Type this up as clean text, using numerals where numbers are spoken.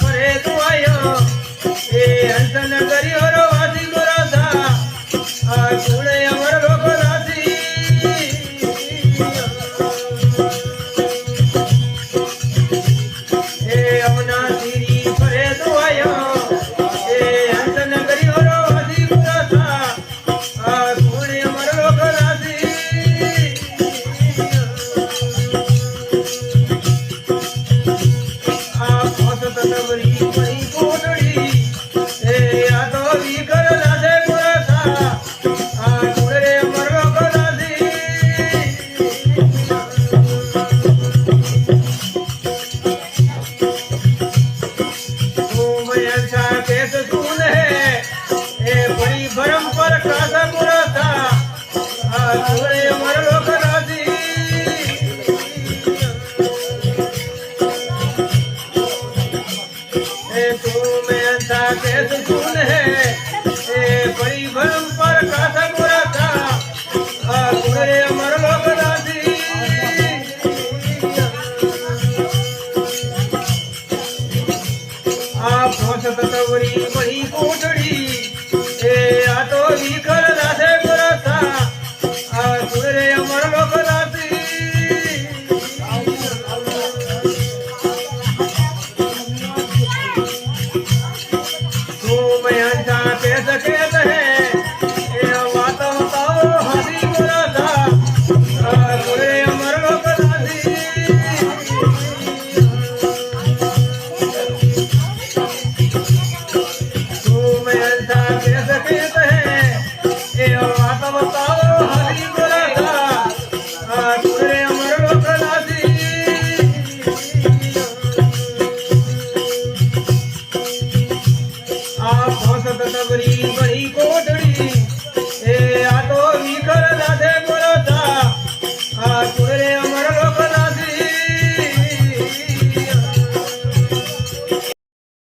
ફરે તું આયો એ અંતન કરી હરો વાસી ગોરાસા આ કુળે અમર લોક રાસી એ અમના તીરી ફરે તું આયો એ અંતન કરી હરો વાસી ગોરાસા આ કુળે અમર લોક રાસી આ પોત તનવરી પરી કોટડી એ આ તો વિકર લાસે ગોરાસા આ કુળે અમર લોક રાસી अच्छा केस सुन है ए बड़ी भरम पर कासा गुरासा आ तुरे अमर लोक राजी ए तू में अच्छा केस सुन है ए बड़ी भरम पर कासा गुरासा आ तुरे अमर लोक राजी आ पहुंचत तवरी